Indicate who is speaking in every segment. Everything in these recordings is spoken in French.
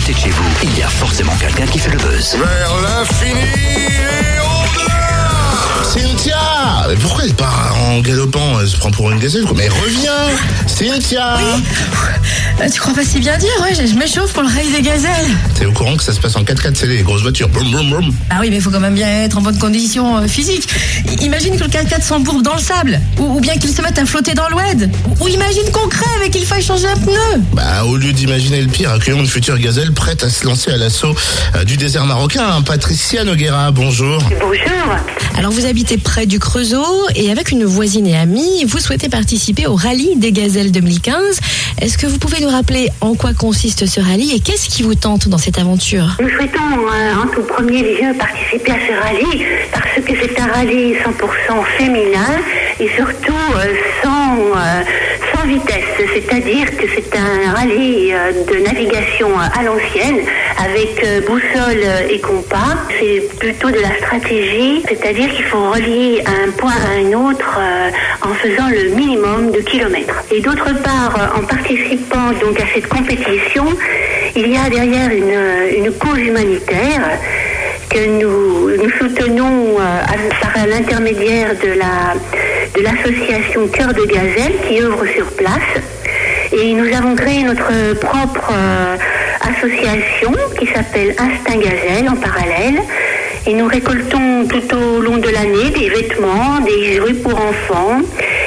Speaker 1: côté de chez vous, il y a forcément quelqu'un qui fait le buzz.
Speaker 2: Vers l'infini et au-delà. Cynthia, mais pourquoi elle part en galopant? Elle se prend pour une gazelle, quoi. Mais reviens, Cynthia.
Speaker 3: Oui. Tu crois pas si bien dire? Ouais, je m'échauffe pour le rail des gazelles.
Speaker 2: T'es au courant que ça se passe en 4x4, c'est les grosses voitures. Boum, boum, boum.
Speaker 3: Ah oui, mais il faut quand même bien être en bonne condition physique. Imagine que le 4x4 s'embourbe dans le sable. Ou bien qu'il se mette à flotter dans l'oued. Ou imagine qu'on crève et qu'il faille changer un pneu.
Speaker 2: Bah, au lieu d'imaginer le pire, accueillons une future gazelle prête à se lancer à l'assaut du désert marocain. Patricia Noguera, bonjour.
Speaker 4: Bonjour.
Speaker 3: Alors vous habitez près du Creusot et avec une voisine et amie, vous souhaitez participer au rallye des gazelles 2015. Est-ce que vous pouvez nous rappeler en quoi consiste ce rallye et qu'est-ce qui vous tente dans cette aventure?
Speaker 4: Nous souhaitons en tout premier lieu participer à ce rallye parce que c'est un rallye 100% féminin et surtout sans vitesse. C'est-à-dire que c'est un rallye de navigation à l'ancienne avec boussole et compas. C'est plutôt de la stratégie, c'est-à-dire qu'il faut relier un point à un autre en faisant le minimum de kilomètres. Et d'autre part, en participant donc à cette compétition, il y a derrière une cause humanitaire que nous soutenons par l'intermédiaire de l'association Cœur de Gazelle qui œuvre sur place. Et nous avons créé notre propre association qui s'appelle Instinct Gazelle en parallèle. Et nous récoltons tout au long de l'année des vêtements, des jouets pour enfants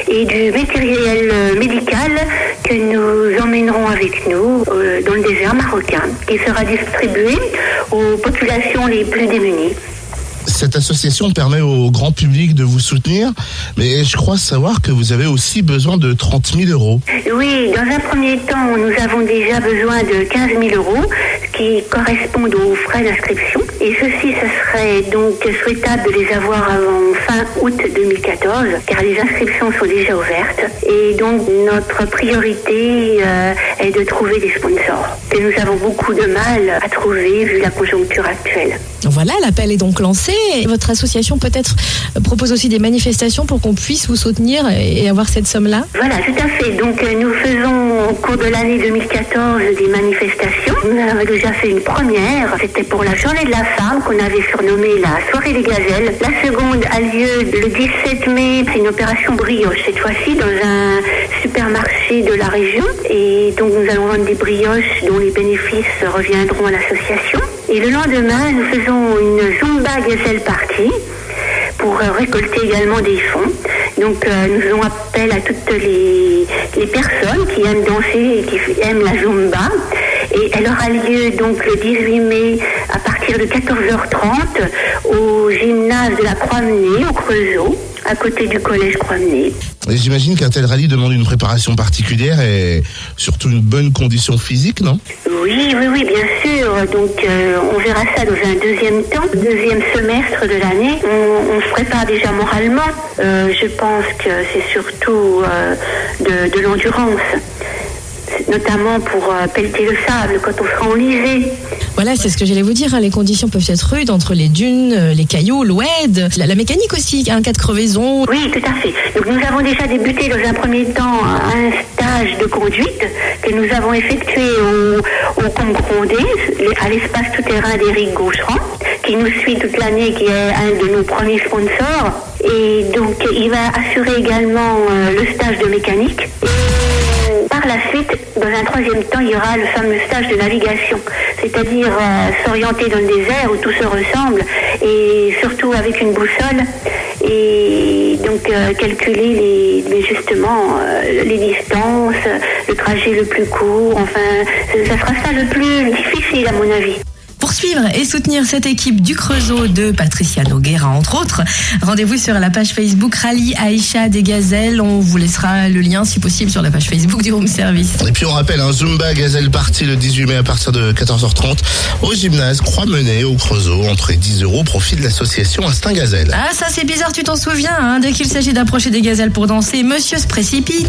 Speaker 4: et du matériel médical que nous emmènerons avec nous dans le désert marocain, qui sera distribué aux populations les plus démunies.
Speaker 2: Cette association permet au grand public de vous soutenir, mais je crois savoir que vous avez aussi besoin de 30 000 euros.
Speaker 4: Oui, dans un premier temps, nous avons déjà besoin de 15 000 euros, ce qui correspond aux frais d'inscription. Et ceci, ce serait donc souhaitable de les avoir avant fin août 2014, car les inscriptions sont déjà ouvertes. Et donc, notre priorité est de trouver des sponsors, que nous avons beaucoup de mal à trouver vu la conjoncture actuelle.
Speaker 3: Voilà, l'appel est donc lancé. Votre association peut-être propose aussi des manifestations pour qu'on puisse vous soutenir et avoir cette somme-là?
Speaker 4: Voilà, tout à fait. Donc nous faisons au cours de l'année 2014 des manifestations. Nous avons déjà fait une première. C'était pour la journée de la femme qu'on avait surnommée la soirée des gazelles. La seconde a lieu le 17 mai. C'est une opération brioche cette fois-ci dans un supermarché de la région. Et donc nous allons vendre des brioches dont les bénéfices reviendront à l'association. Et le lendemain, nous faisons une Zumba Gazelle Party pour récolter également des fonds. Donc nous faisons appel à toutes les personnes qui aiment danser et qui aiment la Zumba. Et elle aura lieu donc le 18 mai à partir de 14h30 au gymnase de la Croix-Menée, au Creusot, à côté du collège Croix-Menée.
Speaker 2: Et j'imagine qu'un tel rallye demande une préparation particulière et surtout une bonne condition physique, non?
Speaker 4: Oui, bien sûr. Donc, on verra ça dans un deuxième temps, deuxième semestre de l'année. On se prépare déjà moralement. Je pense que c'est surtout de l'endurance, notamment pour pelleter le sable quand on sera enlisé.
Speaker 3: Voilà, c'est ce que j'allais vous dire. Les conditions peuvent être rudes entre les dunes, les cailloux, l'oued, la mécanique aussi, un cas de crevaison.
Speaker 4: Oui, tout à fait. Donc nous avons déjà débuté dans un premier temps un stage de conduite que nous avons effectué au Combe-Grondé, à l'espace tout-terrain d'Éric Gaucheran, qui nous suit toute l'année, qui est un de nos premiers sponsors. Et donc il va assurer également le stage de mécanique. Par la suite, dans un troisième temps, il y aura le fameux stage de navigation, c'est-à-dire s'orienter dans le désert où tout se ressemble et surtout avec une boussole et donc calculer les distances, le trajet le plus court, enfin, ça sera ça le plus difficile à mon avis.
Speaker 3: Pour suivre et soutenir cette équipe du Creusot de Patricia Noguera, entre autres, rendez-vous sur la page Facebook Rallye Aïcha des Gazelles. On vous laissera le lien, si possible, sur la page Facebook du Room Service.
Speaker 2: Et puis on rappelle un Zumba Gazelle Party le 18 mai à partir de 14h30 au gymnase Croix-Menée au Creusot. Entrée 10 € au profit de l'association Instinct Gazelle.
Speaker 3: Ah, ça c'est bizarre, tu t'en souviens, hein, dès qu'il s'agit d'approcher des gazelles pour danser, monsieur se précipite.